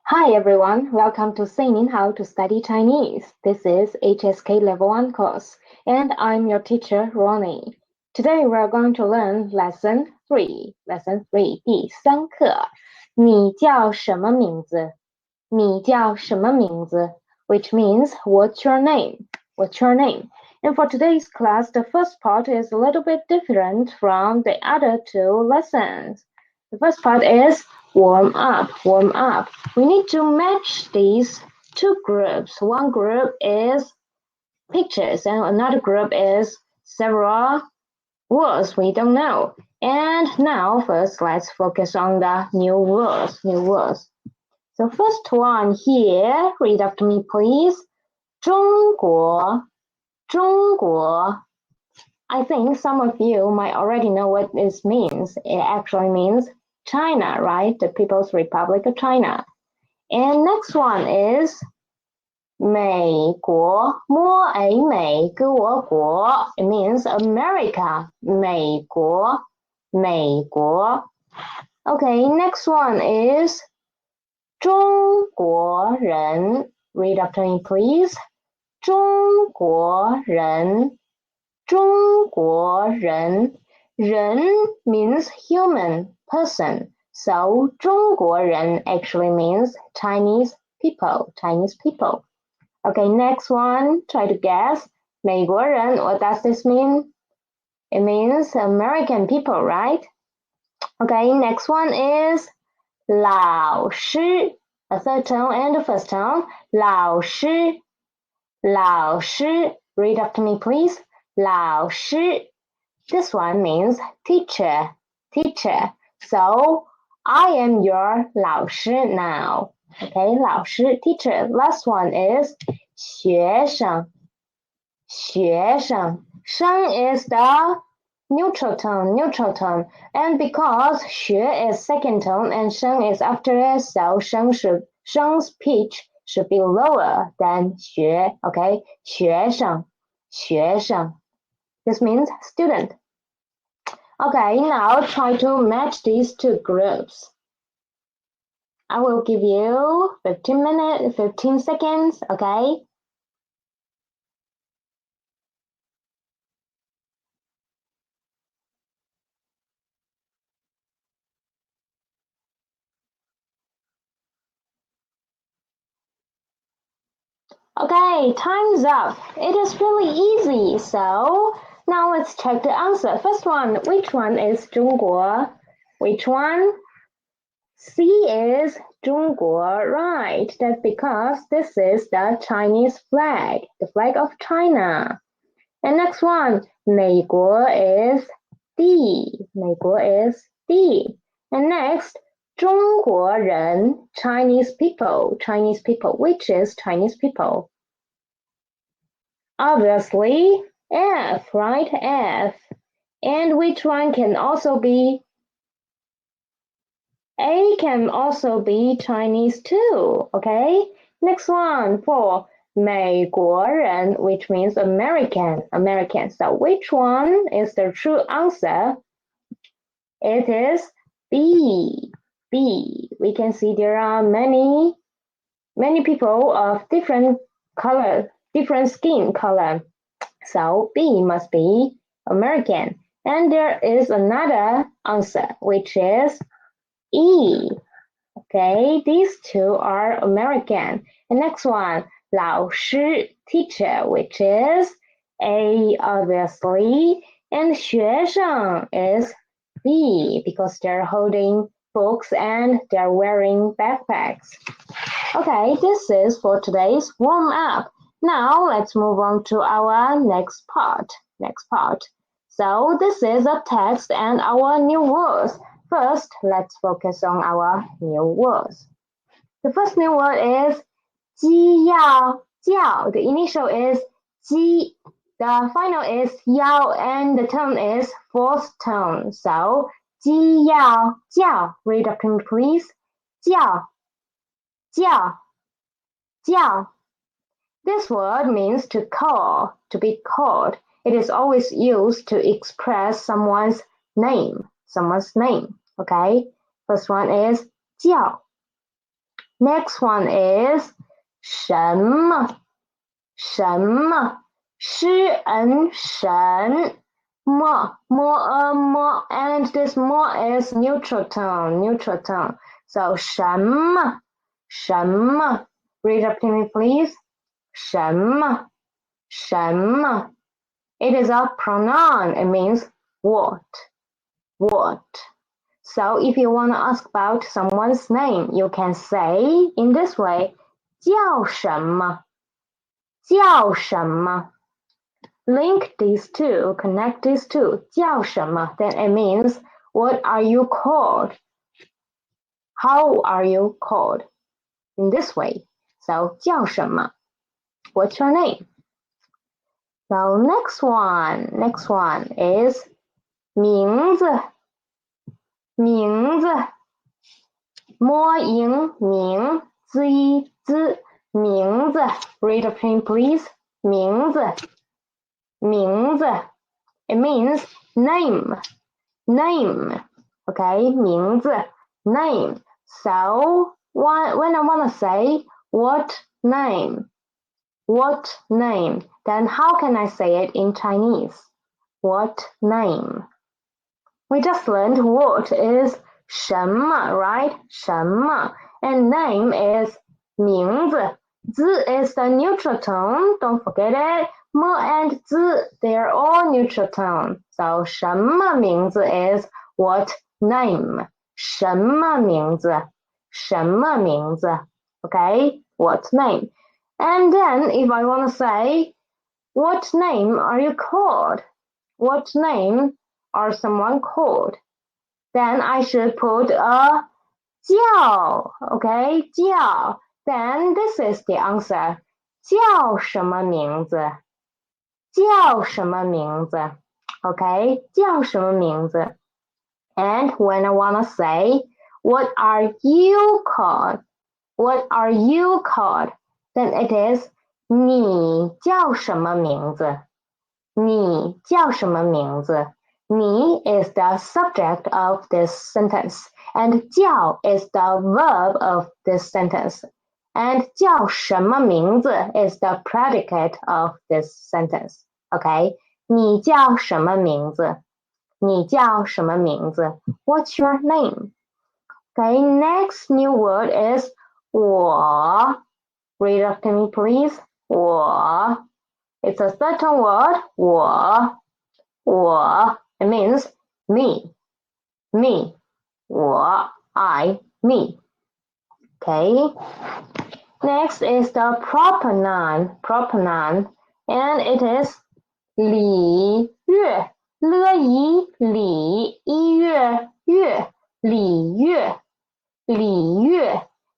Hi everyone, welcome to Singing How to Study Chinese. This is HSK Level 1 course, and I'm your teacher, Ronnie. Today we're going to learn Lesson 3. Lesson 3, 第三课。你叫什么名字？你叫什么名字？ Which means, what's your name? What's your name? And for today's class, the first part is a little bit different from the other two lessons. The first part is warm up. We need to match these two groups. One group is pictures and another group is several words we don't know. And now first let's focus on the new words. So first one here, read after me please. 中国 I think some of you might already know what this means. It actually means China, right? The People's Republic of China. And next one is 美国 more a 美国 It means America. 美国 Okay, next one is 中国人 Read after me, please. 中国人人 means human, person. So 中国人 actually means Chinese people. Okay, next one, try to guess. 美国人, what does this mean? It means American people, right? Okay, next one is 老师, a third tone and a first tone. 老师 Read after me, please. 老师 This one means teacher. So, I am your 老师 now. Okay, 老师 teacher. Last one is 学生 Sheng is the neutral tone. And because 学 is second tone and Sheng is after it, so Sheng's pitch should be lower than 学. Okay, 学生 This means student. Okay, now try to match these two groups. I will give you 15 seconds, okay? Okay, time's up. It is really easy, so now let's check the answer. First one, which one is 中国? Which one? C is 中国, right? That's because this is the Chinese flag, the flag of China. And next one, 美国 is D. 美国 is D. And next, 中国人, Chinese people, which is Chinese people? Obviously, F, right? F. And which one can also be? A can also be Chinese too, okay? Next one, for 美国人, which means American. So which one is the true answer? It is B. We can see there are many people of different color, different skin color. So B must be American. And there is another answer, which is E. Okay, these two are American. The next one, 老师, teacher, which is A, obviously. And 学生 is B, because they're holding books and they're wearing backpacks. Okay, this is for today's warm-up. Now let's move on to our next part. So this is a text and our new words. First, let's focus on our new words. The first new word is 鸡要 jiao. The initial is 鸡. The final is 要 and the tone is fourth tone. So 鸡要 jiao. Read after me, please. jiao. This word means to call, to be called. It is always used to express someone's name. Okay? First one is 叫. Next one is 什么什么诗人神 mo and this mo is neutral tone. So 什么什么 read after me please. 什么什么 It is a pronoun. It means what. So if you want to ask about someone's name, you can say in this way, 叫什么叫什么 Link these two, connect these two, 叫什么 then it means, what are you called? How are you called? In this way. So 叫什么 What's your name? So next one is 名字摸赢名字一字名字 Read the name please. 名字 It means name. Okay, 名字 name. So when I want to say what name, then how can I say it in Chinese? What name? We just learned what is 什么, right? 什么 and name is 名字. Z is the neutral tone, don't forget it. Mo and Z, they are all neutral tone. So 什么名字 is what name? 什么名字 Okay, what name? And then if I want to say, what name are you called? What name are someone called? Then I should put a 叫, okay, 叫. Then this is the answer. 叫什么名字叫什么名字 Okay, 叫什么名字 And when I want to say, what are you called? Then it is 你叫什么名字你叫什么名字你 is the subject of this sentence, and 叫 is the verb of this sentence. And 叫什么名字 is the predicate of this sentence. Okay, 你叫什么名字你叫什么名字 What's your name? Okay, next new word is 我 Read after me please. 我 It's a certain word. 我 It means me. 我 I me. Okay. Next is the proper noun. And it is 礼乐 了一礼一乐乐礼乐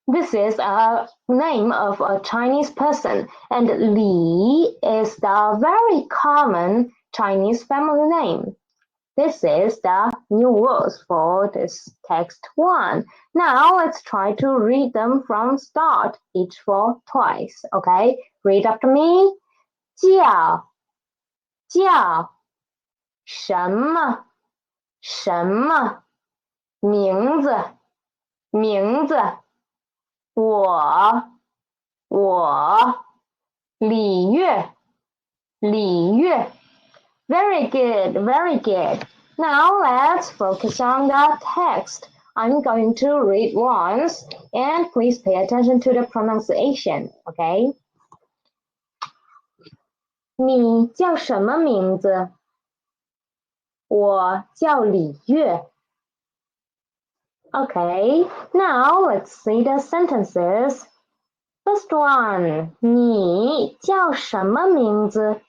This is a name of a Chinese person, and Li is the very common Chinese family name. This is the new words for this text 1. Now let's try to read them from start, each for twice. Okay, read after me. 叫什么名字我礼乐 Very good. Now let's focus on the text. I'm going to read once, and please pay attention to the pronunciation, okay? 你叫什么名字我叫李月 Okay, now let's see the sentences. First one, 你叫什么名字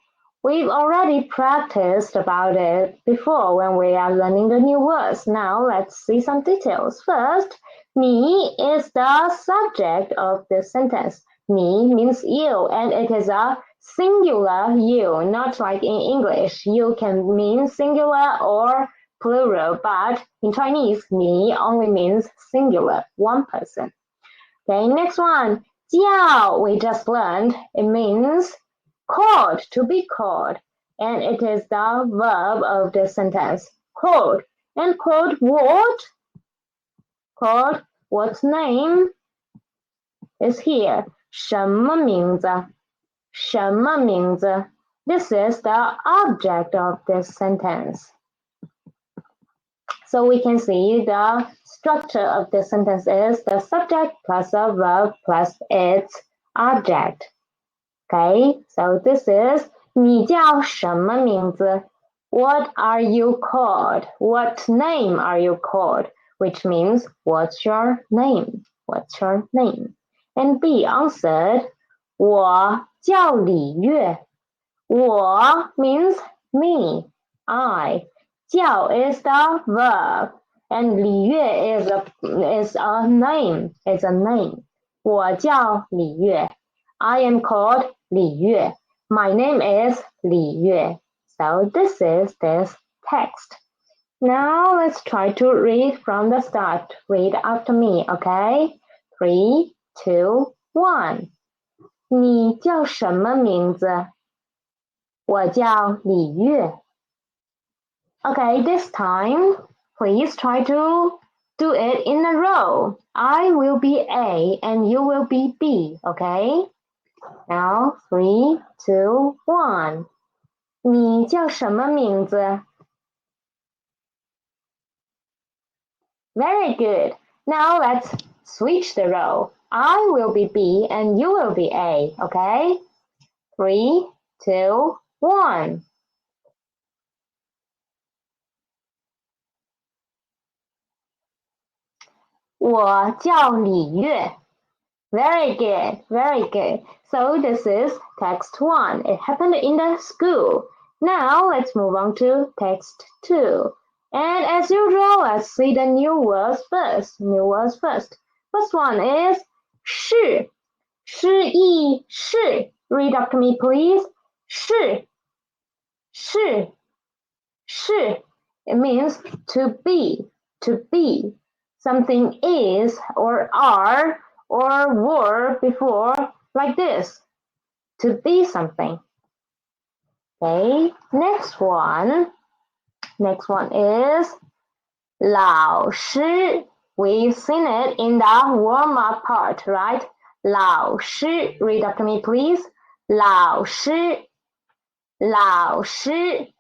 We've already practiced about it before when we are learning the new words. Now let's see some details. First, 你 is the subject of this sentence. 你 means you, and it is a singular you, not like in English. You can mean singular or plural, but in Chinese, 你 only means singular, one person. Okay, next one, 叫 we just learned, it means called, to be called, and it is the verb of the sentence, called. And called what? Called what name? is here. 什么名字？什么名字？ This is the object of this sentence. So we can see the structure of the sentence is the subject plus a verb plus its object. Okay, so this is 你叫什么名字? What are you called? What name are you called? Which means what's your name? What's your name? And B answered 我叫李月. 我 means me, I. 叫 is the verb, and 李月 is a name. It's a name. 我叫李月. I am called 李月. My name is 李月. So this is this text. Now let's try to read from the start. Read after me, okay? 3, 2, 1. 你叫什么名字？我叫李月。Okay, this time, please try to do it in a row. I will be A and you will be B, okay? Now, 3, 2, 1. 你叫什么名字？ Very good. Now let's switch the role. I will be B and you will be A, okay? 3, 2, 1. 我叫李月。Very good, very good. So this is text 1. It happened in the school. Now let's move on to text 2. And as usual, let's see the new words first. New words first. First one is 是. 是意是. Read after me, please. 是. 是. 是. It means to be. To be. Something is or are or were before, like this. To be something. Okay, next one. Next one is 老师. We've seen it in the warm-up part, right? 老师. Read after me, please. 老师. 老师.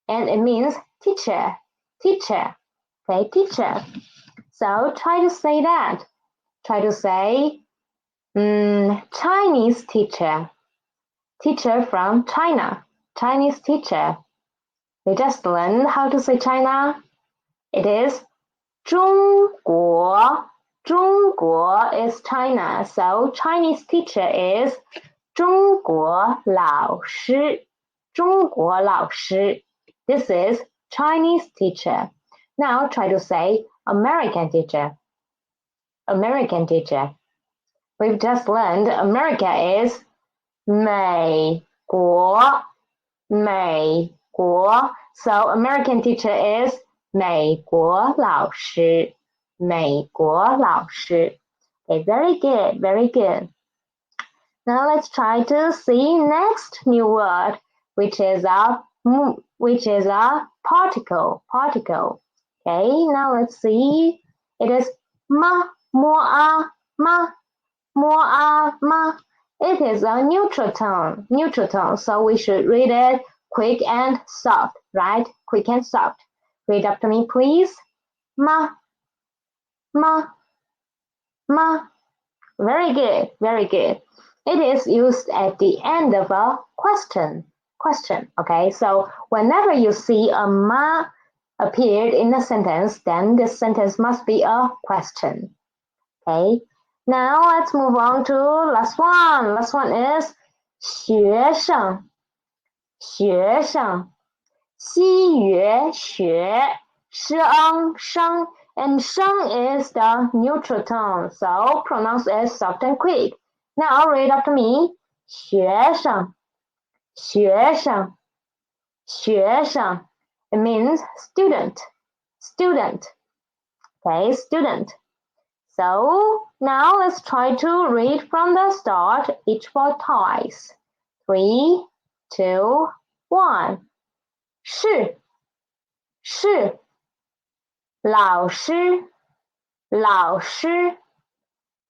And it means teacher. Teacher. Okay, teacher. So try to say that. Try to say Chinese teacher. Teacher from China. Chinese teacher. We just learned how to say China. It is 中国. 中国 is China. So Chinese teacher is 中国老师. 中国老师. This is Chinese teacher. Now try to say American teacher. American teacher. We've just learned America is 美国. 美国. So American teacher is 美国老师. 美国老师. Okay, very good, very good. Now let's try to see next new word, which is a particle. Particle. Okay, now let's see. It is ma, moa, ma, moa, ma. It is a neutral tone. Neutral tone. So we should read it quick and soft, right? Quick and soft. Read after me, please. Ma, ma, ma. Very good, very good. It is used at the end of a question. Question, okay? So whenever you see a ma appeared in a sentence, then this sentence must be a question, okay? Now let's move on to last one. Last one is 学生. 学生. 西学学. Sheng, sheng. And sheng is the neutral tone, so pronounce it soft and quick. Now read after me. 学生. 学生. 学生. It means student. Student. Okay, student. So now let's try to read from the start, each word twice. 3, 2, 1. 是. 是. 老师. 老师.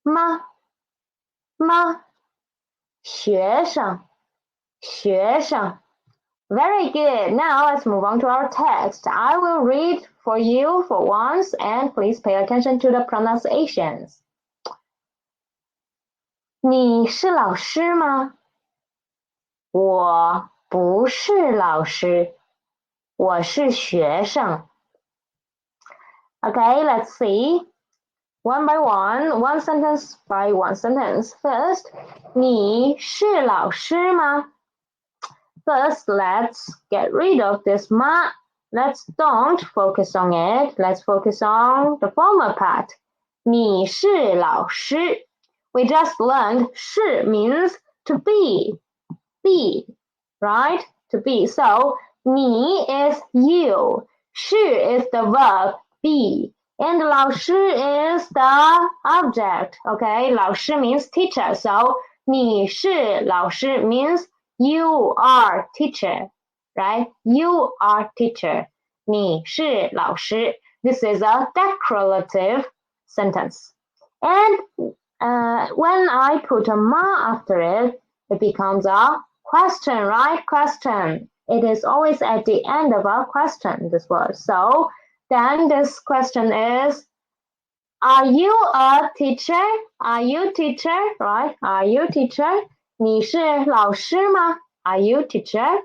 吗.吗？学生，学生。Very good. Now let's move on to our text. I will read for you for once and please pay attention to the pronunciations. 你是老师吗？我不是老师，我是学生。Okay, let's see. One by one sentence by one sentence. First, 你是老师吗？ First, let's get rid of this ma. Let's don't focus on it. Let's focus on the former part. 你是老师. We just learned 是 means to be. Be, right? To be. So, 你 is you. 是 is the verb be. And 老师 is the object. Okay? 老师 means teacher. So, 你是老师 means you are teacher, right? You are teacher. 你是老师. This is a declarative sentence. And when I put a ma after it, it becomes a question, right? Question. It is always at the end of a question, this word. So then this question is, are you a teacher? Are you teacher? Right? Are you teacher? 你是老师吗? Are you teacher?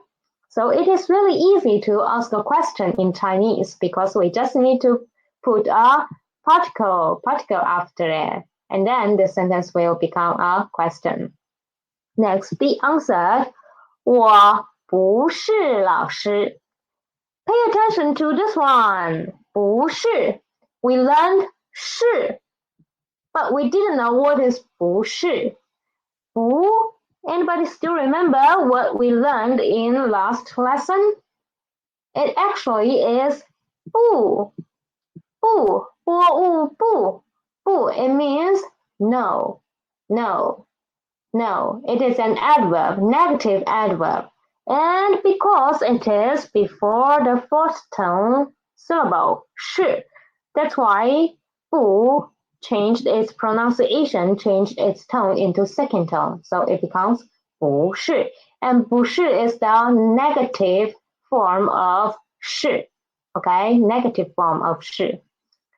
So it is really easy to ask a question in Chinese because we just need to put a particle after it. And then the sentence will become a question. Next, be answered. 我不是老师. Pay attention to this one. 不是. We learned 是, but we didn't know what is 不是. 不, anybody still remember what we learned in last lesson? It actually is 不. 不, 我无不. 不, it means no, no, no. It is an adverb, negative adverb. And because it is before the fourth tone syllable, 是, that's why 不 changed its pronunciation, changed its tone into second tone. So it becomes 不是. And 不是 is the negative form of 是. Okay, negative form of 是.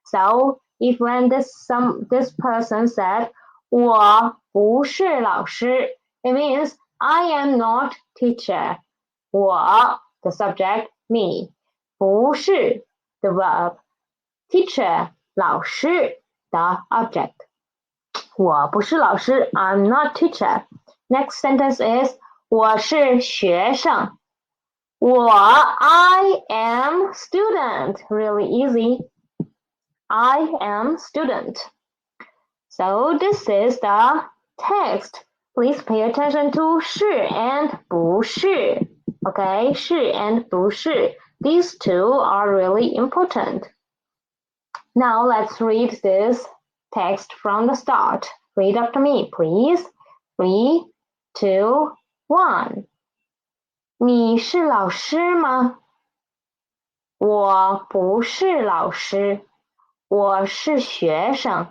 So if when this person said 我不是老师, it means I am not teacher. 我 the subject, me. 不是 the verb. Teacher, 老师 the object. 我不是老师 I'm not teacher. Next sentence is 我是学生. I am student. Really easy. I am student. So this is the text. Please pay attention to 是 and 不是. Okay, 是 and 不是. These two are really important. Now let's read this text from the start. Read after me, please. 3, 2, 1. 你是老师吗？我不是老师，我是学生。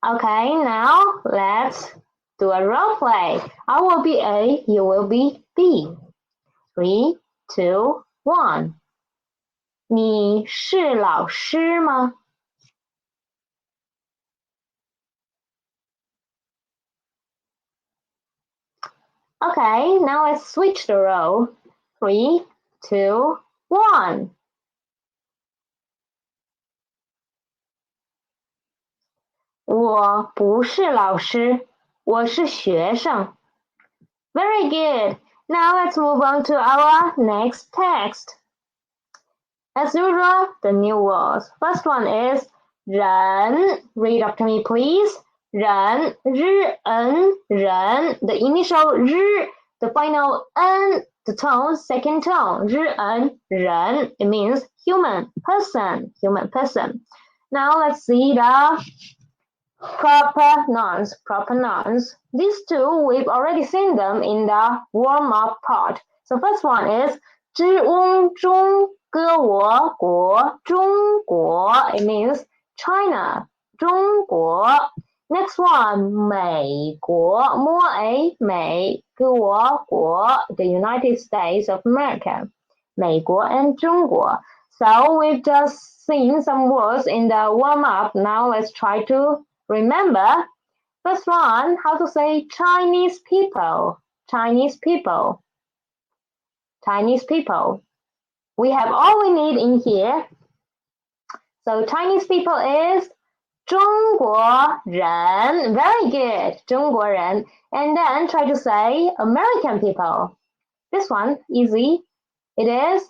Okay, now let's do a role play. I will be A, you will be B. 3, 2, 1. 你是老师吗？ Okay, now let's switch the role. 3, 2, 1. 我不是老师，我是学生。Very good. Now let's move on to our next text. As usual, the new words. First one is 人. Read after me, please. 人, 日, n, 人. The initial 日, the final n, the tone, second tone. 日, n, 人. It means human, person, human person. Now let's see the proper nouns. These two, we've already seen them in the warm-up part. So first one is 之翁中歌我国中国. It means China, 中国. Next one, 美国 more a 美国国 the United States of America 美国 and 中国 so we've just seen some words in the warm-up. Now let's try to remember. First one, how to say Chinese people. Chinese people. Chinese people. We have all we need in here. So Chinese people is 中国人. Very good. 中国人. And then try to say American people. This one, easy. It is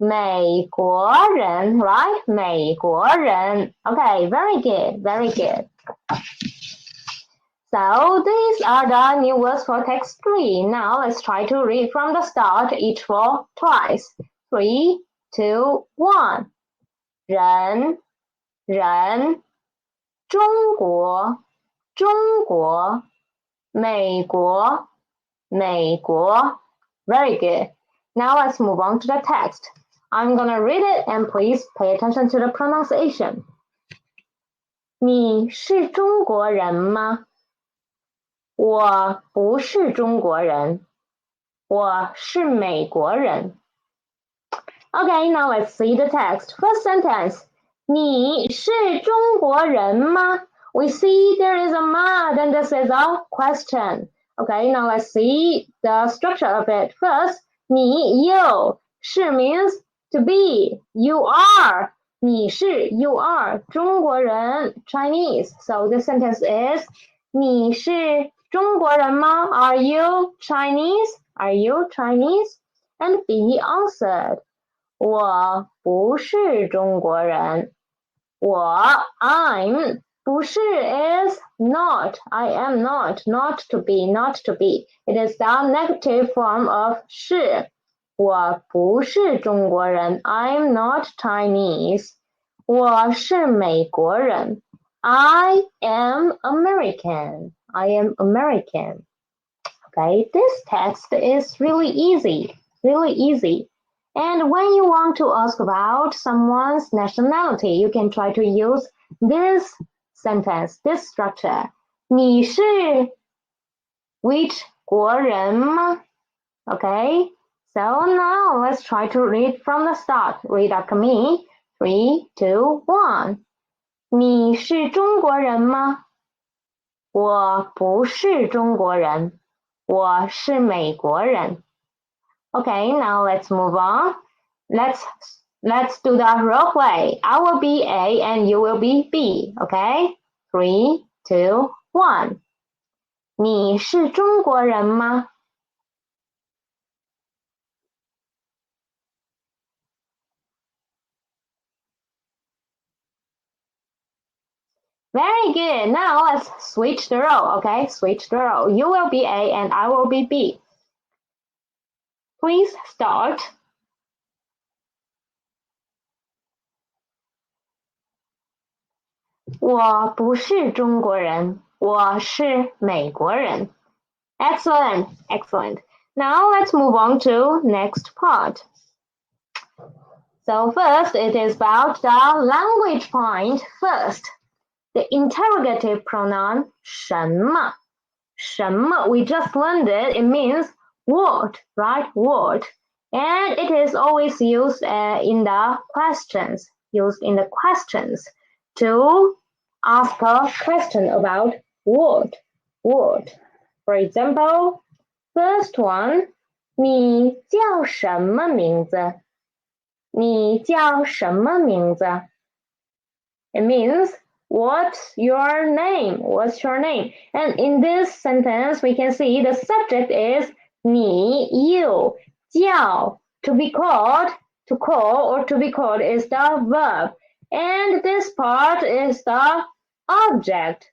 美国人, right? 美国人. Okay, very good. Very good. So these are the new words for text 3. Now let's try to read from the start, each word twice. 3, 2, 1. 人，人，中国，中国，美国，美国。Very good. Now let's move on to the text. I'm gonna read it and please pay attention to the pronunciation. 你是中国人吗？我不是中国人，我是美国人。Okay, now let's see the text. First sentence. 你是中国人吗？ We see there is a ma, then this is a question. Okay, now let's see the structure of it. First, 你 you 是 means to be. You are. 你是 you are 中国人 Chinese. So the sentence is 你是中国人吗 Are you Chinese? Are you Chinese? And be answered. 我不是中国人。我 I'm 不是 is not. I am not. Not to be. Not to be. It is the negative form of 是。我不是中国人。I'm not Chinese. 我是美国人。I am American. I am American. Okay, this text is really easy. Really easy. And when you want to ask about someone's nationality, you can try to use this sentence, this structure. 你是 which 国人吗? Okay, so now let's try to read from the start. Read after me. 3, 2, 1. 你是中国人吗？我不是中国人，我是美国人。Okay, now let's move on. Let's do the role play. I will be A and you will be B. Okay? 3, 2, 1. 你是中国人吗？ Very good. Now let's switch the role. Okay? Switch the role. You will be A and I will be B. Please start. 我不是中国人，我是美国人。Excellent, excellent. Now let's move on to next part. So first, it is about the language point. First, the interrogative pronoun 什么。什么 we just learned it. It means what, right? What. And it is always used in the questions. Used in the questions to ask a question about what. What. For example, first one, 你叫什么名字？你叫什么名字？ It means what's your name? What's your name? And in this sentence, we can see the subject is 你 you 叫 to be called, to call or to be called is the verb. And this part is the object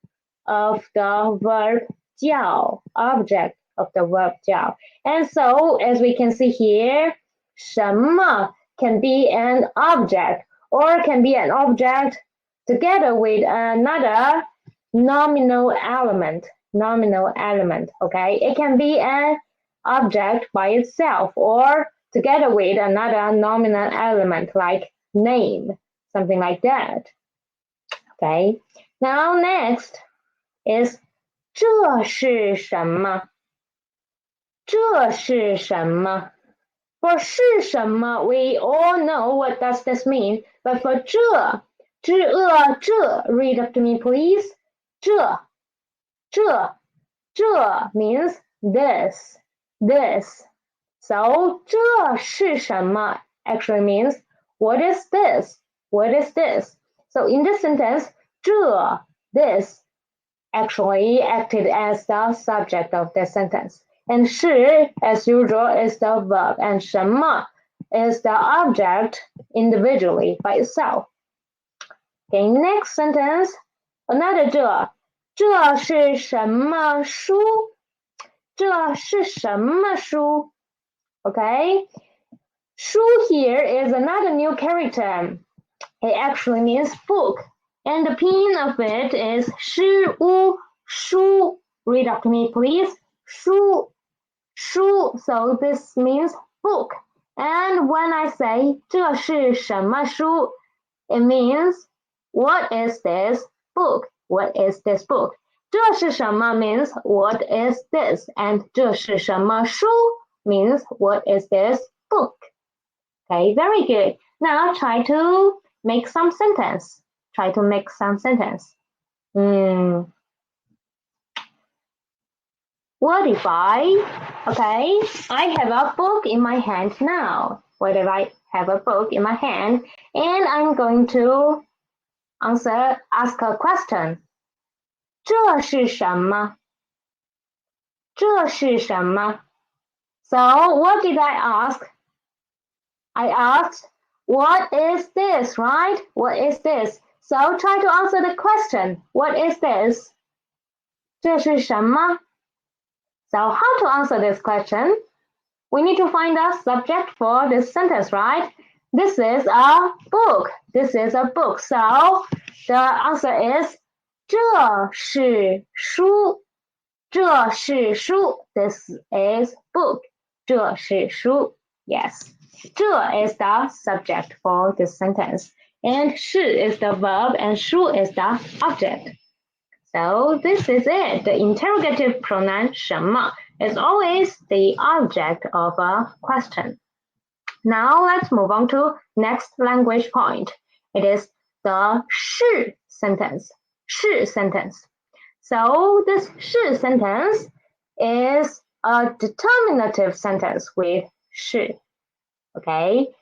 of the verb 叫 object of the verb 叫 and so as we can see here 什么 can be an object or can be an object together with another nominal element okay it can be an object by itself or together with another nominal element like name something like that okay now next is 这是什么？这是什么？ For 是什么 we all know what does this mean, but for 这 read after me please. 这 means this. So 这是什么 actually means what is this? So in this sentence, 这 this actually acted as the subject of the sentence. And 是, as usual, is the verb, and 什么 is the object individually by itself. Okay, next sentence, another 这是什么书？这是什么书？ Okay, 书 here is another new character. It actually means book, and the pinyin of it is 诗屋书. Read after me, please. 书 so this means book. And when I say 这是什么书, it means what is this book? What is this book? 这是什么 means what is this? And 这是什么书 means what is this book? Okay, very good. Now try to make some sentence. What if I have a book in my hand now. What if I have a book in my hand and I'm going to ask a question. 这是什么？这是什么？ So what did I ask? I asked, what is this, right? What is this? So try to answer the question. What is this? 这是什么？ So how to answer this question? We need to find a subject for this sentence, right? This is a book. So the answer is 这是书. 这是书. This is book. 这是书. Yes. 这 is the subject for this sentence. And 是 is the verb and 书 is the object. So this is it. The interrogative pronoun 什么 is always the object of a question. Now let's move on to next language point. It is the 是 sentence. 是 sentence. So this 是 sentence is a determinative sentence with 是. Okay,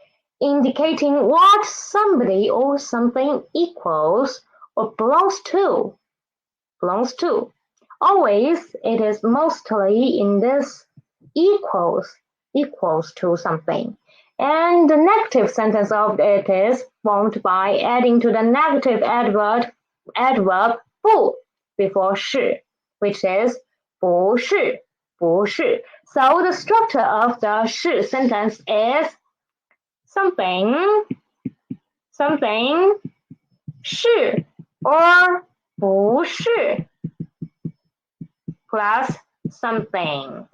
indicating what somebody or something equals or belongs to. Always, it is mostly in this equals to something. And the negative sentence of it is formed by adding to the negative adverb 不 before 是, which is 不是. So the structure of the 是 sentence is something 是 or 不是 plus something.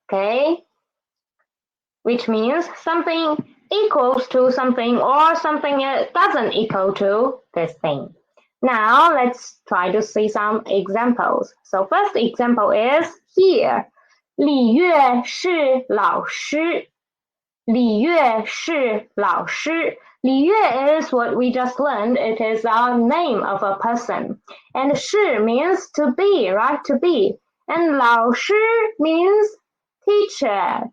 Okay, which means something equals to something or something doesn't equal to this thing. Now let's try to see some examples. So first example is here. 李月是老师. 李月是老师. 李月 is what we just learned. It is a name of a person. And 是 means to be, right? To be. And 老师 means teacher.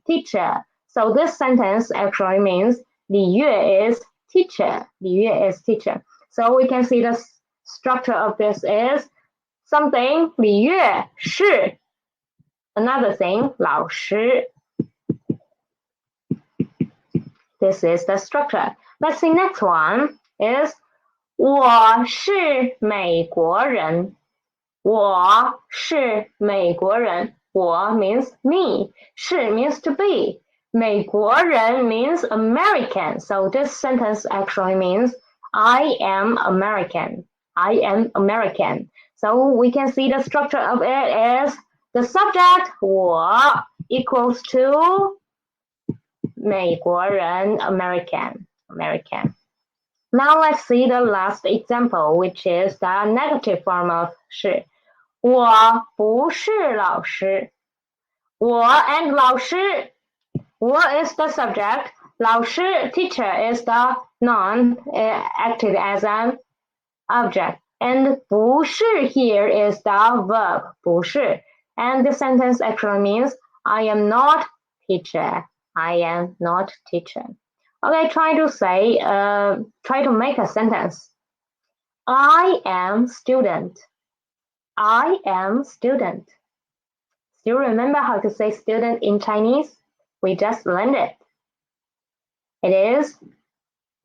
So this sentence actually means 李月 is teacher. 李月 is teacher. So we can see the structure of this is something 李月是 another thing 老师. This is the structure. Let's see next one is 我是美国人. 我是美国人. 我 means me. 是 means to be. 美国人 means American. So this sentence actually means I am American. So we can see the structure of it is the subject 我 equals to 美国人 American. Now let's see the last example, which is the negative form of 是。我不是老师。我 and 老师。我 is the subject. 老师 teacher is the noun acted as an object. And 不是 here is the verb. 不是. And the sentence actually means I am not teacher. I am not teacher. Okay, try to make a sentence. I am student. I am student. Still remember how to say student in Chinese? We just learned it. It is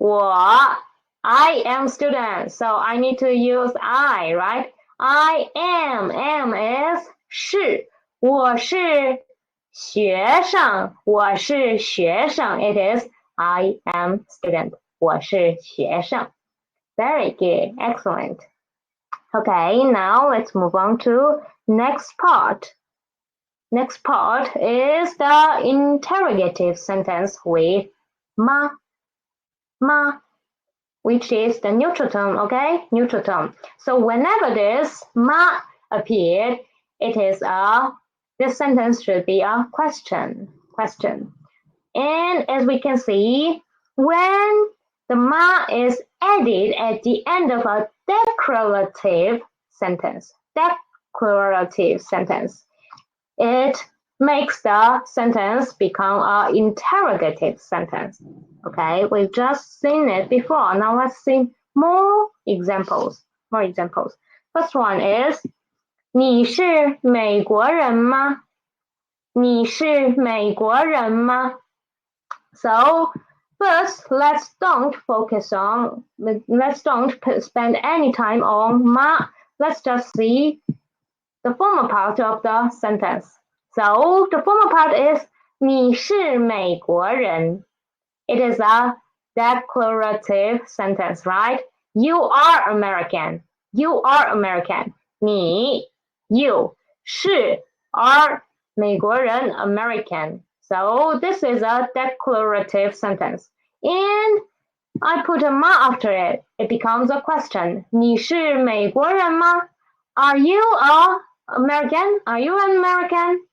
我 I am student. So I need to use I, right? I am. Am is 是。我是学生。我是学生。It is I am student. 我是学生。Very good. Excellent. Okay, now let's move on to next part. Next part is the interrogative sentence with ma, which is the neutral term, okay? Neutral term. So whenever this ma appeared, this sentence should be a question. And as we can see, when the ma is added at the end of a declarative sentence, it makes the sentence become an interrogative sentence. Okay, we've just seen it before. Now let's see more examples. First one is 你是美国人吗？你是美国人吗？ So first, let's don't spend any time on ma. Let's just see the former part of the sentence. So the former part is 你是美国人. It is a declarative sentence, right? You are American. You are American. 你 you 是 are 美国人 American. So this is a declarative sentence. And I put a ma after it. It becomes a question. 你是美国人吗? Are you American? Are you an American?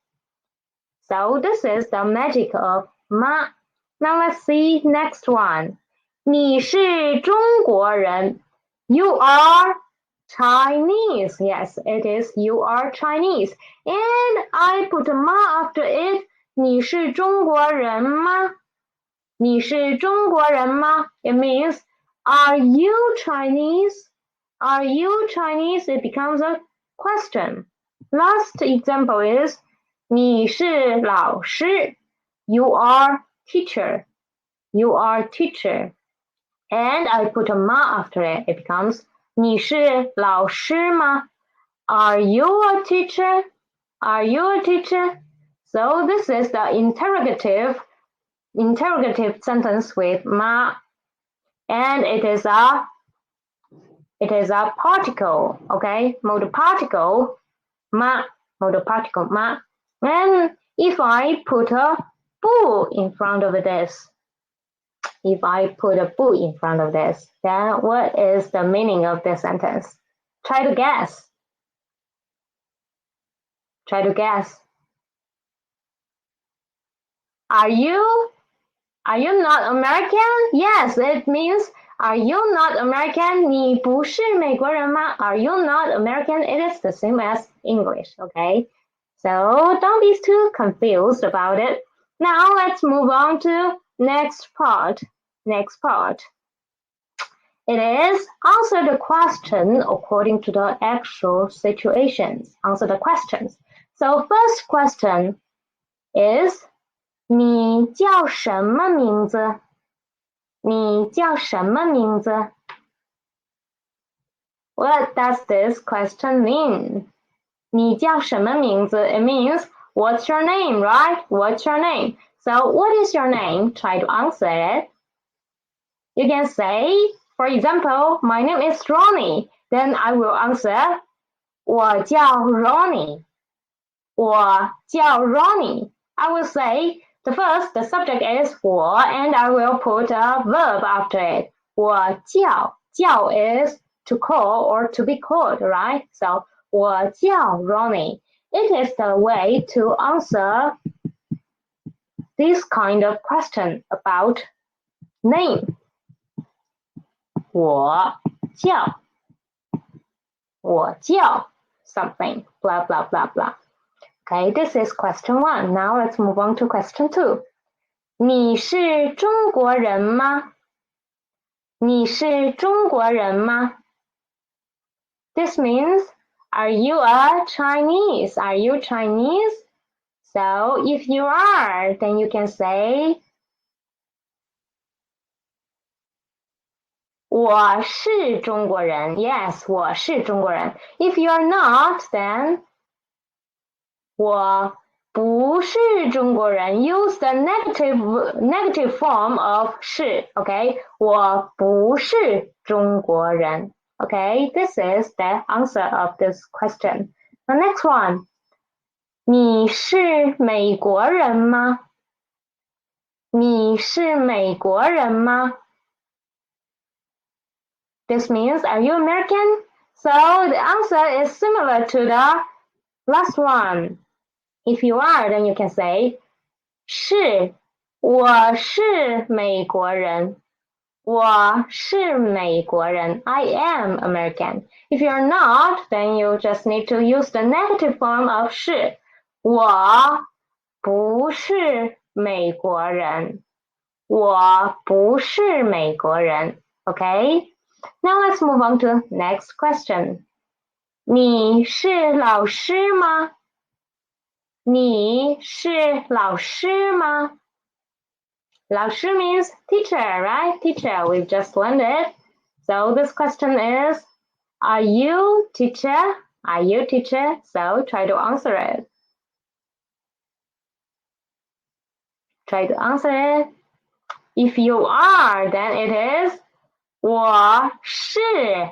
So this is the magic of ma. Now let's see next one. 你是中国人. You are Chinese. Yes, it is you are Chinese. And I put a ma after it. 你是中国人吗? 你是中国人吗? It means, are you Chinese? Are you Chinese? It becomes a question. Last example is 你是老师. You are teacher. You are teacher. And I put a ma after it. It becomes 你是老师吗? Are you a teacher? Are you a teacher? So this is the interrogative sentence with ma. And it is a particle, okay? Modal particle ma. And if I put a bu in front of this, then what is the meaning of this sentence? Try to guess. Are you not American? Yes, it means are you not American? 你不是美国人吗? Are you not American? It is the same as English, okay? So don't be too confused about it. Now let's move on to next part. It is answer the question according to the actual situations. Answer the questions. So first question is 你叫什么名字? 你叫什么名字? What does this question mean? 你叫什么名字? It means what's your name, right? What's your name? So what is your name? Try to answer it. You can say, for example, my name is Ronnie. Then I will answer 我叫 Ronnie. 我叫 Ronnie. I will say the subject is 我 and I will put a verb after it. 我叫 is to call or to be called, right? So 我叫 Ronnie. It is the way to answer this kind of question about name. 我叫 something, blah, blah, blah, blah. Okay, this is question 1. Now let's move on to question 2. 你是中国人吗？你是中国人吗？ This means, are you a Chinese? Are you Chinese? So if you are, then you can say 我是中国人 Yes, 我是中国人 If you are not, then 我不是中国人 Use the negative form of 是 Okay, 我不是中国人 Okay, this is the answer of this question. The next one. 你是美国人吗？你是美国人吗？ This means, are you American? So the answer is similar to the last one. If you are, then you can say 是，我是美国人。我是美国人 I am American. If you're not, then you just need to use the negative form of 是。我不是美国人。我不是美国人 Okay? Now let's move on to next question. 你是老师吗？你是老师吗？老师 means teacher, right? Teacher, we've just learned it. So this question is, are you teacher? Are you teacher? So try to answer it. Try to answer it. If you are, then it is 我是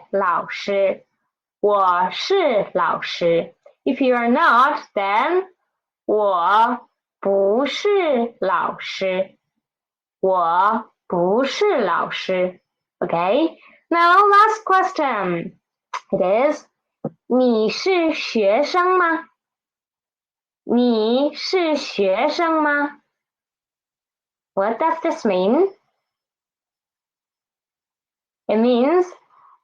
老师。我是老师。If you are not, then 我不是老师。我不是老师。Okay? Now last question. It is 你是学生吗？你是学生吗？ What does this mean? It means,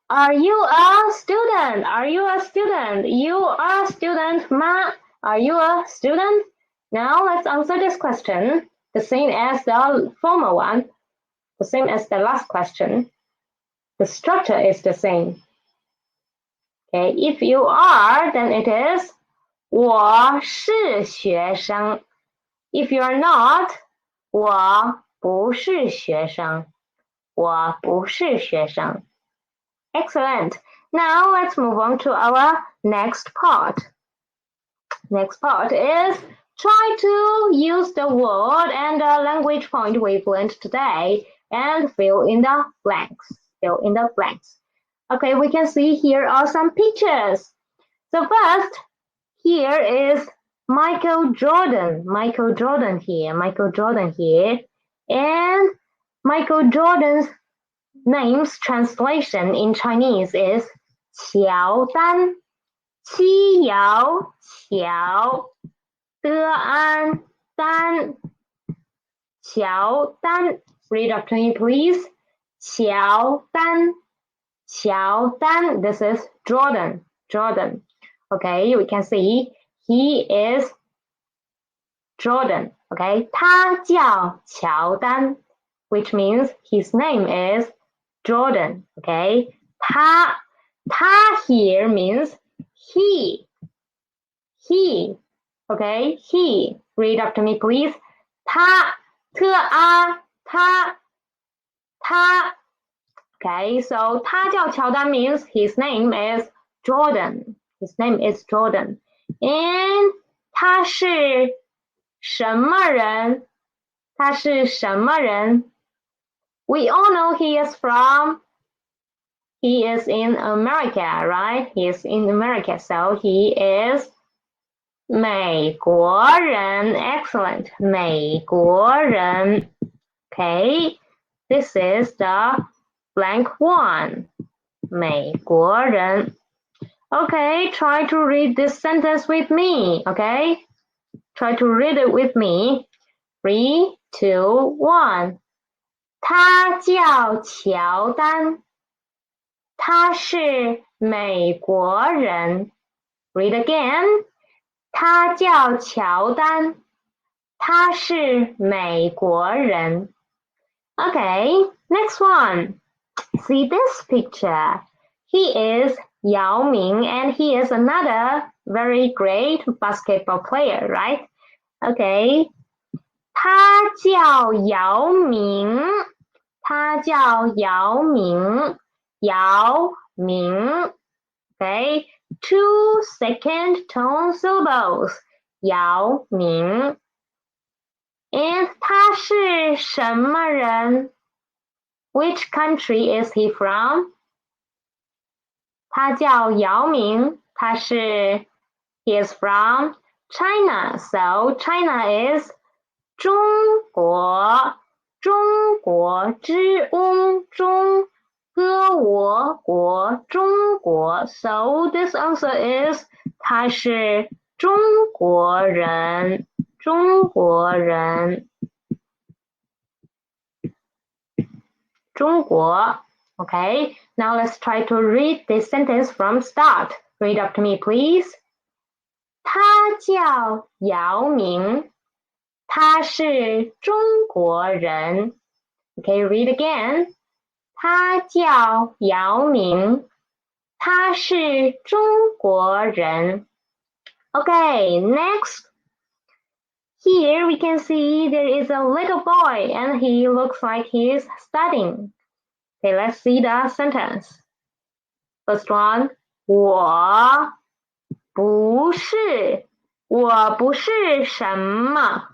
are you a student? Are you a student? You are a student, ma? Are you a student? Now let's answer this question, the same as the former one, the same as the last question. The structure is the same. Okay, if you are, then it is 我是学生. If you are not, 我不是学生。我不是学生。Excellent. Now let's move on to our next part. Next part is try to use the word and the language point we've learned today and fill in the blanks. Fill in the blanks. Okay, we can see here are some pictures. So first, here is Michael Jordan. Michael Jordan here. Michael Jordan here. And Michael Jordan's name's translation in Chinese is 乔丹、七瑶、乔、的安、丹、乔丹。Read after me, please. 乔丹、乔丹. This is Jordan. Jordan. Okay, we can see he is Jordan. Okay, 他叫乔丹 which means his name is Jordan. Okay, 他 here means he. Okay, he. Read after me, please. 他 Okay, so 他叫乔丹 means his name is Jordan. His name is Jordan. And 他是什么人？他是什么人？ We all know he is in America, right? He is in America, so he is 美国人. Excellent. 美国人. Okay, this is the blank one. 美国人. Okay, try to read this sentence with me, okay? Try to read it with me. 3, 2, 1. 他叫乔丹。他是美国人。Read again. 他叫乔丹。他是美国人。Okay, next one. See this picture. He is Yao Ming and he is another very great basketball player, right? Okay. 他叫姚明。他叫姚明。姚明。Okay. 2 second tone syllables. 姚明。And 他是什么人？ Which country is he from? 他叫姚明，他是 he is from China. So China is 中国，中国之翁中，歌我国中国。So this answer is 他是中国人，中国人，中国。Okay, now let's try to read this sentence from start. Read after me, please. 他叫姚明，他是中国人。Okay, read again. 他叫姚明，他是中国人。Okay, next. Here we can see there is a little boy and he looks like he is studying. Okay, let's see the sentence. First one, 我不是什么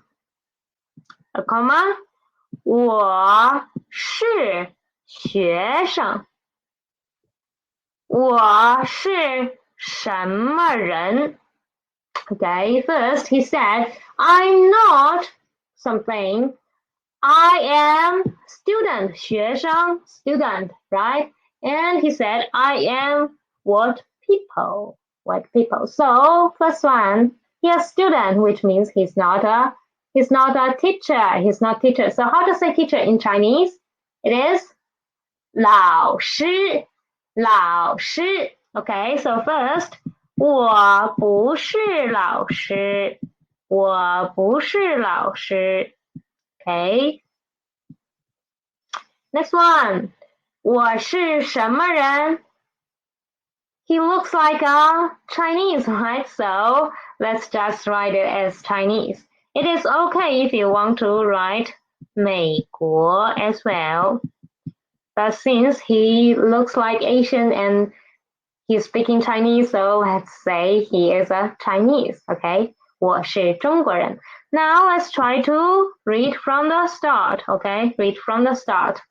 a comma, 我是学生，我是什么人 Okay, first he said, I'm not something. I am student, 学生 student, right? And he said, I am what people, what people. So first one, he is student, which means he's not a teacher. He's not teacher. So how to say teacher in Chinese? It is 老师, 老师. Okay, so first, 我不是老师，我不是老师。Okay. Next one. 我是什么人？ He looks like a Chinese, right? So let's just write it as Chinese. It is okay if you want to write 美国 as well. But since he looks like Asian and he's speaking Chinese, so let's say he is a Chinese, okay? 我是中国人。Now let's try to read from the start, okay? Read from the start.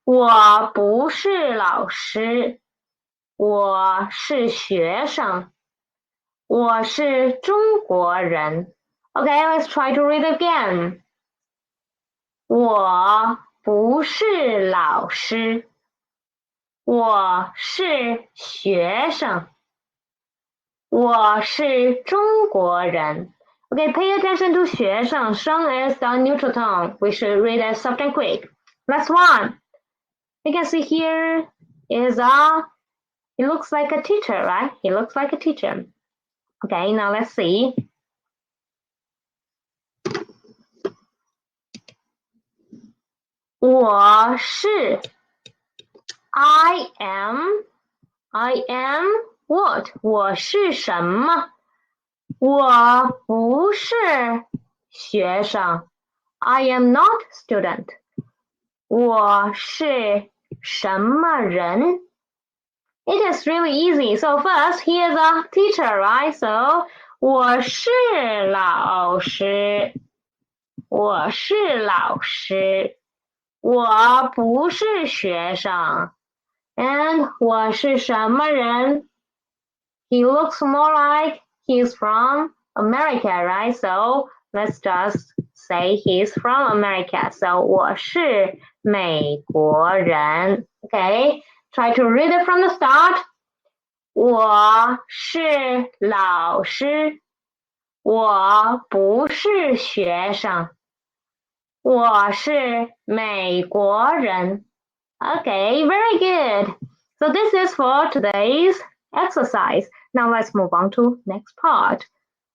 我不是老师，我是学生，我是中国人。Okay, let's try to read again. 我不是老师，我是学生，我是中国人。Okay, pay attention to 学生，生 is the neutral tone. We should read as soft and quick. Last one. You can see here is he looks like a teacher, right? He looks like a teacher. Okay, now let's see. I am what? 我是什么？我不是学生。I am not student. 我是什么人？ It is really easy. So first, he is a teacher, right? So 我是老师，我是老师，我不是学生。And 我是什么人？ He looks more like he's from America, right? So let's just say he's from America. So 我是美国人 Okay, try to read it from the start. 我是老师，我不是学生，我是美国人。Okay, very good. So this is for today's exercise. Now let's move on to next part.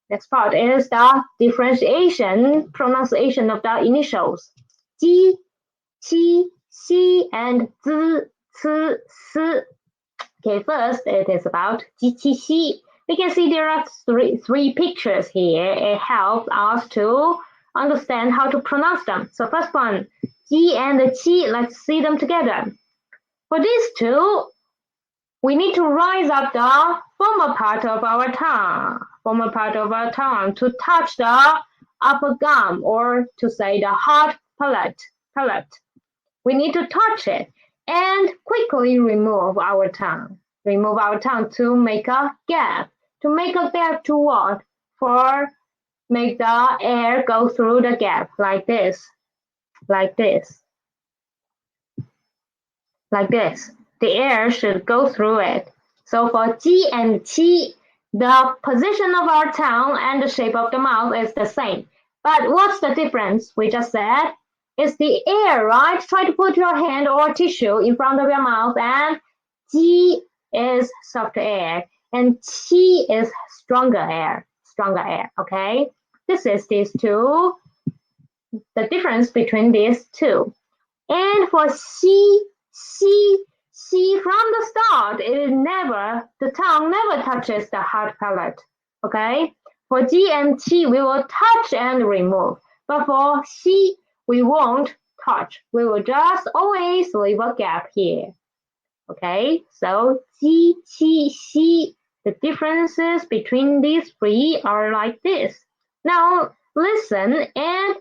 Next part is the differentiation pronunciation of the initials. Ji, qi, xi, and zi, ci, si. Okay, first it is about ji, qi, xi. We can see there are three pictures here. It helps us to understand how to pronounce them. So first one, ji and qi, let's see them together. For these two, we need to rise up the former part of our tongue to touch the upper gum, or to say the hard palate. We need to touch it and quickly remove our tongue. Remove our tongue to make a gap. To make a gap to what? For make the air go through the gap like this. Like this. Like this. The air should go through it. So for ji and qi, the position of our tongue and the shape of the mouth is the same. But what's the difference? We just said it's the air, right? Try to put your hand or tissue in front of your mouth, and ji is soft air and qi is stronger air. Okay? This is these two, the difference between these two. And for xi from the start, the tongue never touches the hard palate. Okay? For ji and qi, we will touch and remove. But for xi, we won't touch. We will just always leave a gap here. Okay? So ji, qi, xi, the differences between these three are like this. Now listen and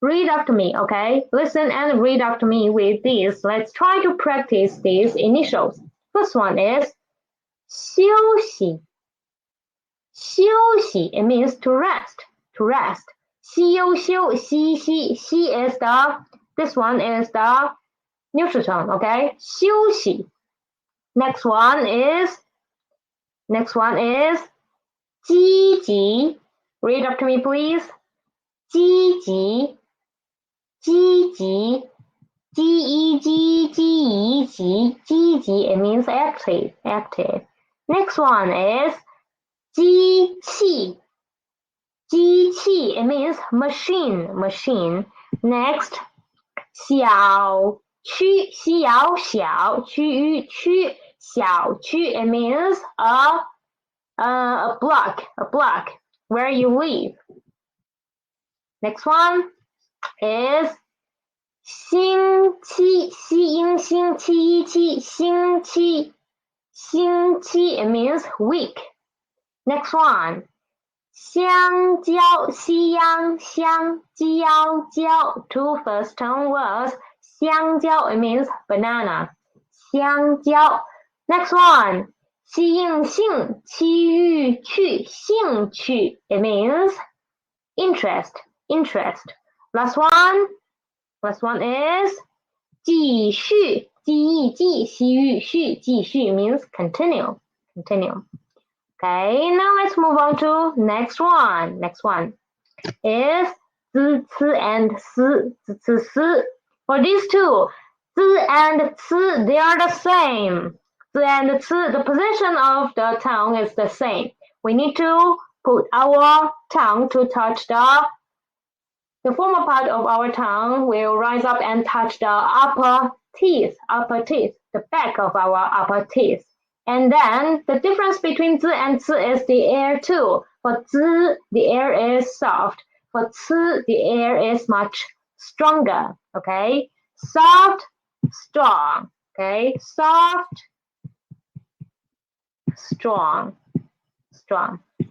read after me, okay? Listen and read after me with these. Let's try to practice these initials. First one is 休息. 休息, it means to rest. To rest. 休休, xi is this one is the neutral tone, okay? 休息. Next one is 积极. Read after me, please. 积极. 积极,积极, it means active. Next one is 机器, it means machine. Next, 小区, 小区, it means a block where you live. Next one is 星期, it means week. Next one, 香蕉, two first tone words. 香蕉, it means banana. 香蕉. Next one, 吸引性, 兴趣, it means interest. Last one is 继续, 继续 means continue. Okay, now let's move on to next one. Next one is 滋, and 思. For these two, 滋 and 思, they are the same. 滋and 思, the position of the tongue is the same. We need to put our tongue to touch the former part of our tongue will rise up and touch the upper teeth, the back of our upper teeth. And then the difference between 滋 and 次 is the air too. For 滋, the air is soft. For 次, the air is much stronger. Okay? Soft, strong. Okay? Soft, strong.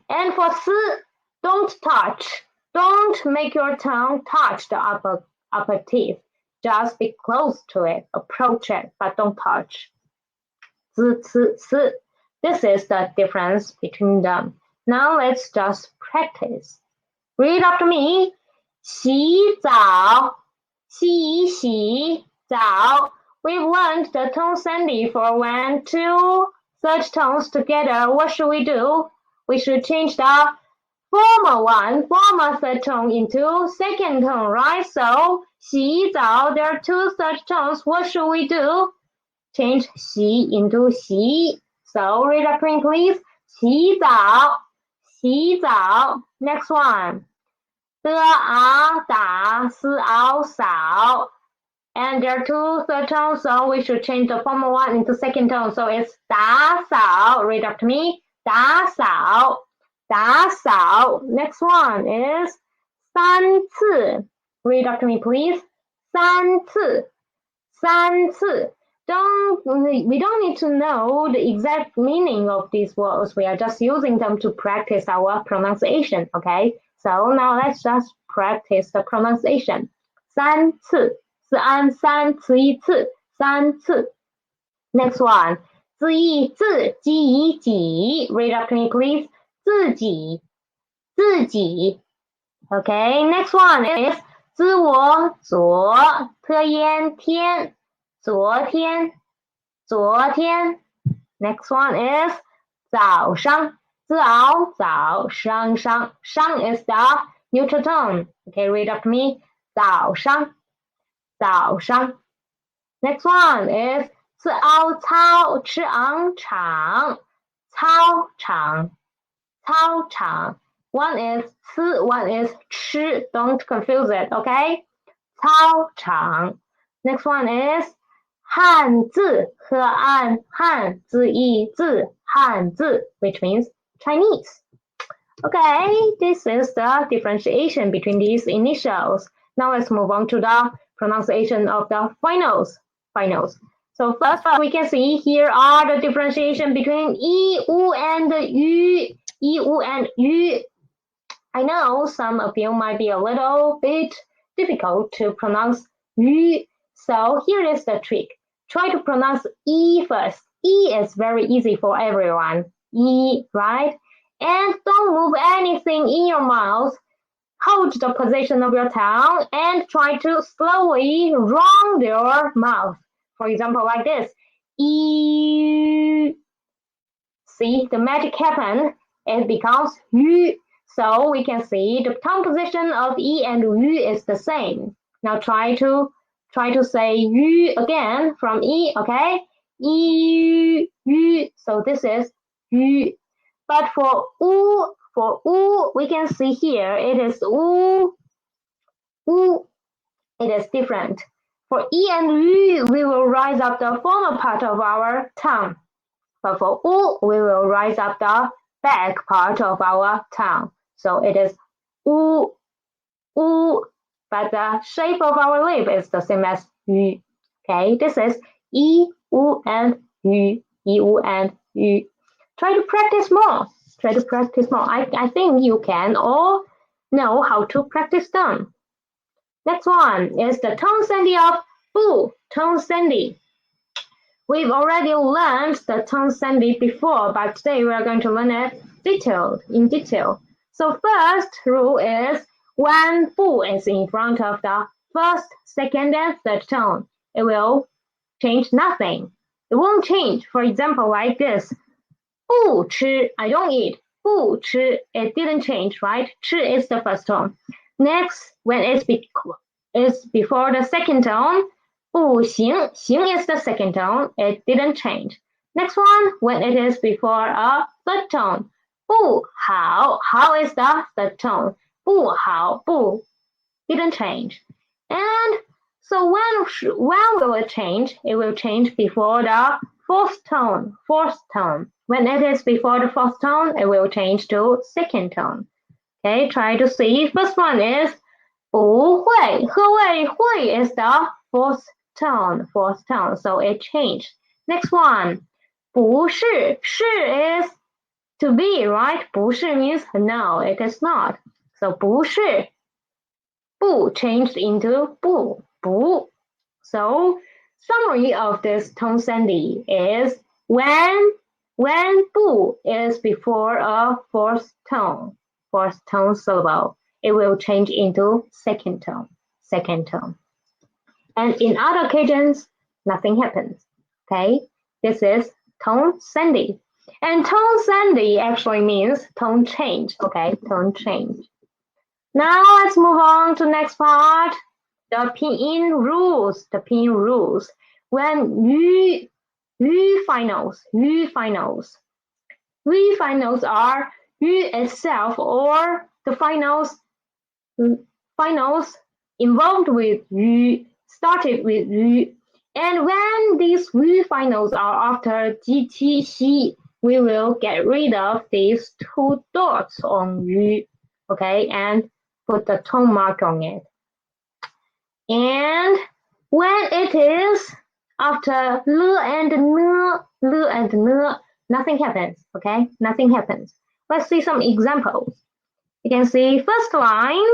And for 次, don't touch. Don't make your tongue touch the upper teeth. Just be close to it, approach it, but don't touch. 滋, ci. This is the difference between them. Now let's just practice. Read after me. 洗澡, 洗一洗,早. We've learned the tone Sandy for when two third tones together. What should we do? We should change the former third tone into second tone, right? So 洗澡, there are two third tones. What should we do? Change 洗 into 洗. So read after me, please. 洗澡, 洗澡. Next one. 的啊打思熬扫. And there are two third tones, so we should change the former one into second tone. So it's 打扫. Read after me. 打扫. 打扫. Next one is 三次. Read after me, please. 三次. 三次. We don't need to know the exact meaning of these words. We are just using them to practice our pronunciation, okay? So now let's just practice the pronunciation. 三次. 是按三词一次, 三次. Next one. 自己自己己. Read after me, please. 自己自己. Okay, next one is 自我昨特烟天昨天昨天. Next one is 早上自熬早上上 is the neutral tone. Okay, read after me. 早上早上. Next one is 自熬操吃昂场操场操场. One is 吃, one is 吃. Don't confuse it, okay? 操场. Next one is 汉字和按汉字一字汉字, which means Chinese. Okay, this is the differentiation between these initials. Now let's move on to the pronunciation of the finals. So first we can see here are the differentiation between I, U, and Yu. I, U, and Yu. I know some of you might be a little bit difficult to pronounce Yu. So here is the trick. Try to pronounce E first. E is very easy for everyone. E, right? And don't move anything in your mouth. Hold the position of your tongue and try to slowly round your mouth. For example, like this. E. See, the magic happens. It becomes U. So we can see the tongue position of E and U is the same. Now try to say U again from E, okay? E, U. So this is U. But for U, we can see here it is U. U. It is different. For E and U, we will rise up the former part of our tongue. But for U, we will rise up the back part of our tongue. So it is U, U, but the shape of our lip is the same as U. Okay, this is E, U, and U, E, U, and U. Try to practice more. I think you can all know how to practice them. Next one is the tone Sandy of Bu, tone Sandy. We've already learned the tone Sandy before, but today we are going to learn it in detail. So first rule is when Bu is in front of the first, second, and third tone, it will change nothing. It won't change. For example, like this. 不吃, I don't eat. 不吃, it didn't change, right? 吃 is the first tone. Next, when it's before the second tone, 不行, 行 is the second tone, it didn't change. Next one, when it is before a third tone, 不好, how is the third tone? 不好, 不 didn't change. And so when will it change? It will change before the fourth tone. When it is before the fourth tone, it will change to second tone. Okay, try to see. First one is 不会, 会 is the fourth tone, so it changed. Next one, 不是, 是 is to be, right? 不是 means no, it is not. So 不是, 不 changed into 不. So summary of this tone Sandy is when bu is before a fourth tone syllable, it will change into second tone. And in other occasions, nothing happens. Okay, this is tone sandy. And tone sandy actually means tone change. Okay, tone change. Now let's move on to next part. The pinyin rules. The pinyin rules. When yu finals are yu itself or the finals involved with yu, started with yu. And when these yu finals are after ji, we will get rid of these two dots on yu, okay, and put the tone mark on it. And when it is after l and n, nothing happens, okay? Nothing happens. Let's see some examples. You can see first line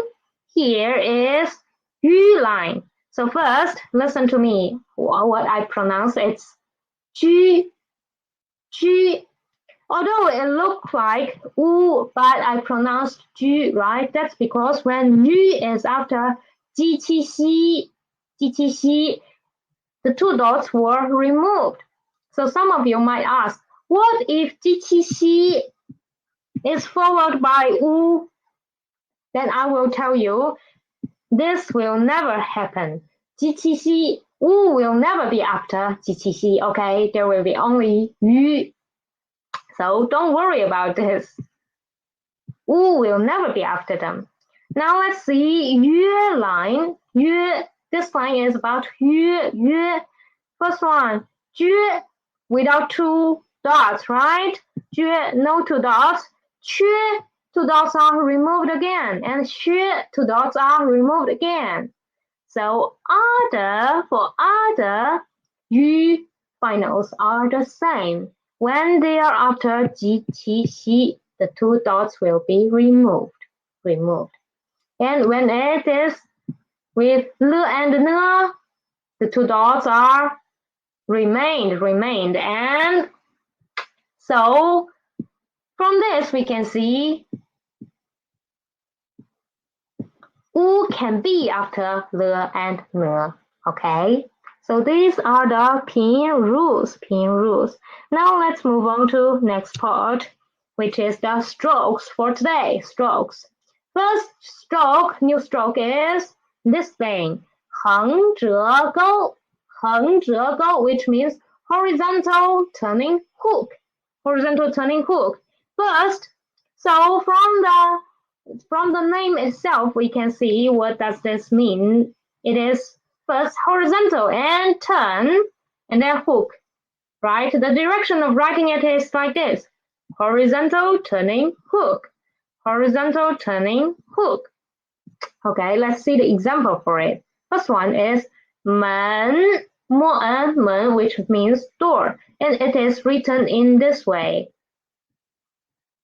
here is yu line. So first, listen to me. What I pronounce, it's ju. Although it looks like u, but I pronounced ju, right? That's because when yu is after ji, the two dots were removed. So some of you might ask, what if ji is followed by u? Then I will tell you, this will never happen. ji, u will never be after ji, okay? There will be only yu. So don't worry about this. U will never be after them. Now let's see yue line. This line is about yue. First one, jue without two dots, right? Jue, no two dots. Que, two dots are removed again. And xue, two dots are removed again. So for other, yu finals are the same. When they are after ji, xi, the two dots will be removed. And when it is with l and n, the two dots are remained. And so from this we can see u can be after l and n. Okay. So these are the pinyin rules. Now let's move on to next part, which is the strokes for today. Strokes. First stroke, new stroke is this thing, 横折钩, which means horizontal turning hook. First, so from the name itself, we can see what does this mean. It is first horizontal and turn, and then hook, right? The direction of writing it is like this. Horizontal turning hook. Horizontal turning hook. Okay, let's see the example for it. First one is 门,門, which means door, and it is written in this way.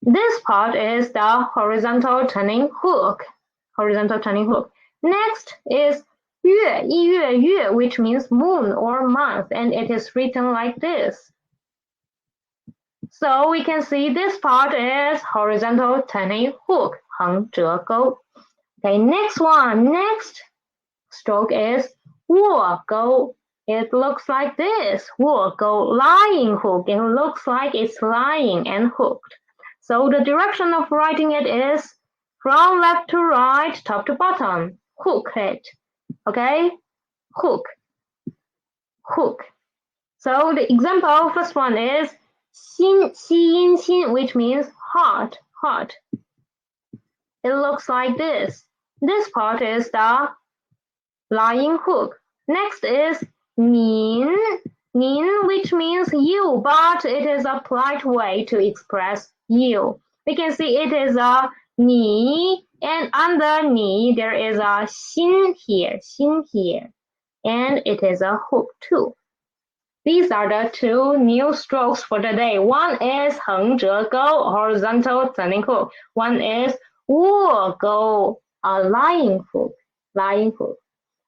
This part is the horizontal turning hook. Next is 月, which means moon or month, and it is written like this. So we can see this part is horizontal turning hook, 横折钩. Okay, next stroke is 卧钩. It looks like this, 卧钩, lying hook. It looks like it's lying and hooked. So the direction of writing it is from left to right, top to bottom. Hook it. Okay? Hook. So the example, first one is 心, which means heart. It looks like this. This part is the lying hook. Next is 您, which means you, but it is a polite way to express you. We can see it is a 你, and under 你 there is a 心 here, and it is a hook too. These are the two new strokes for today. One is 横折钩, horizontal turning hook. One is 卧钩, a lying hook.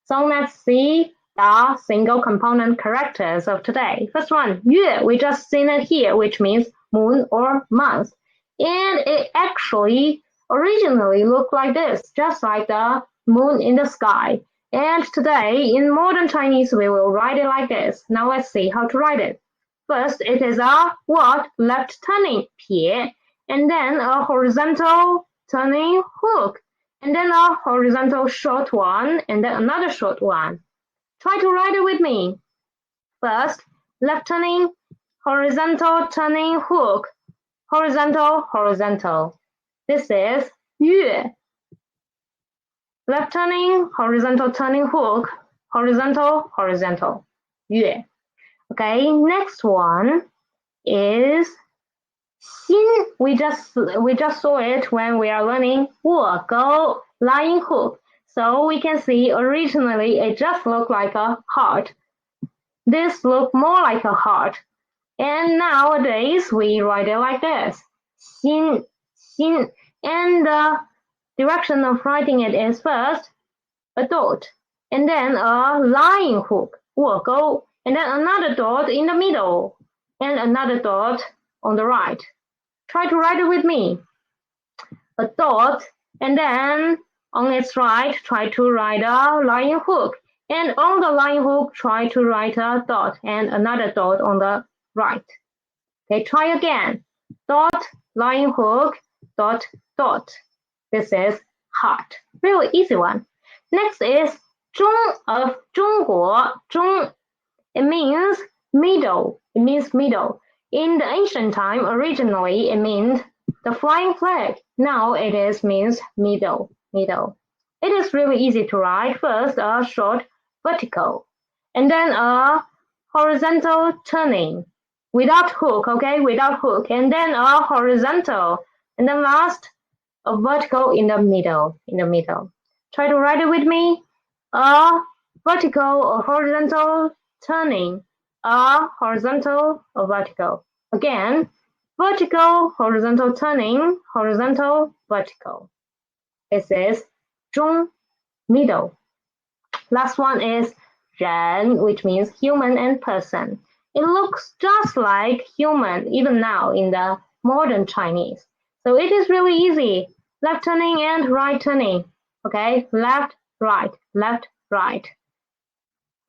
So let's see the single component characters of today. First one, 月, we just seen it here, which means moon or month. And it actually originally looked like this, just like the moon in the sky. And today, in modern Chinese, we will write it like this. Now let's see how to write it. First, it is a what? Left turning, 撇, and then a horizontal turning hook, and then a horizontal short one, and then another short one. Try to write it with me. First, left turning, horizontal turning hook, horizontal, horizontal. This is 月. Left turning, horizontal turning hook, horizontal, horizontal. 月. Okay, next one is 心. We just saw it when we are learning 握钩, lying hook. So we can see originally it just looked like a heart. This looked more like a heart. And nowadays we write it like this. 心, 心. And the direction of writing it is first a dot, and then a lying hook, 握钩, and then another dot in the middle, and another dot on the right. Try to write it with me. A dot, and then on its right, try to write a lying hook, and on the lying hook, try to write a dot and another dot on the right. Okay, try again. Dot, lying hook, dot, dot. This is heart. Really easy one. Next is 中 of 中国, 中. It means middle. It means middle. In the ancient time, originally it meant the flying flag. Now it means middle, middle. It is really easy to write. First, a short vertical, and then a horizontal turning without hook, okay, without hook, and then a horizontal, and then last a vertical in the middle, Try to write it with me. A vertical or horizontal turning, a horizontal or vertical. Again, vertical, horizontal turning, horizontal, vertical. This is 中, middle. Last one is 人, which means human and person. It looks just like human even now in the modern Chinese. So it is really easy. Left turning and right turning. Okay, left, right, left, right.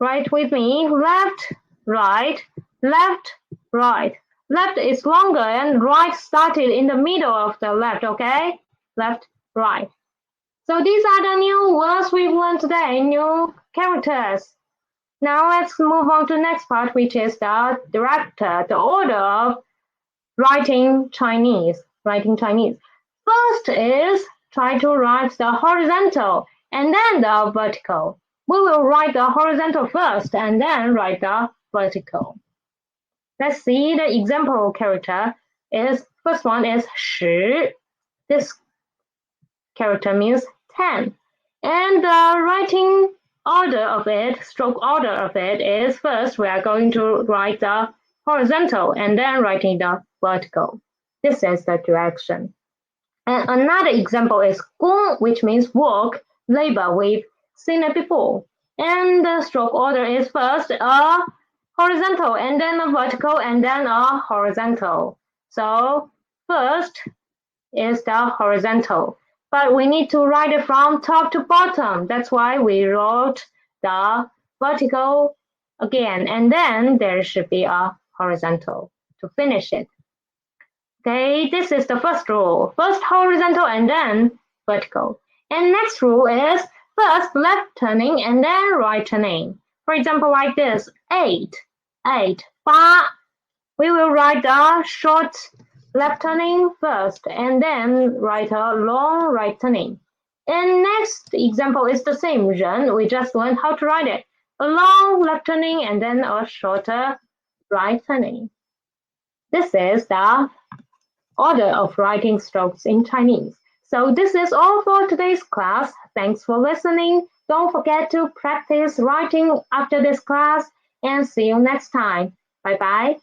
Write with me. Left, right, left, right. Left is longer and right started in the middle of the left, okay? Left, right. So these are the new words we've learned today, new characters. Now let's move on to the next part, which is the director, the order of writing Chinese. First is try to write the horizontal and then the vertical. We will write the horizontal first and then write the vertical. Let's see the example character is, first one is 10. This character means 10. And the writing order of it, stroke order of it is, first we are going to write the horizontal and then writing the vertical. This is the direction. And another example is 工, which means work, labor. We've seen it before. And the stroke order is first a horizontal and then a vertical and then a horizontal. So first is the horizontal, but we need to write it from top to bottom. That's why we wrote the vertical again, and then there should be a horizontal to finish it. Okay, this is the first rule. First horizontal and then vertical. And next rule is first left turning and then right turning. For example, like this, 8, 8, 8. We will write the short left turning first and then write a long right turning. And next example is the same, 人. We just learned how to write it. A long left turning and then a shorter right turning. This is the order of writing strokes in Chinese. So this is all for today's class. Thanks for listening. Don't forget to practice writing after this class and see you next time. Bye bye.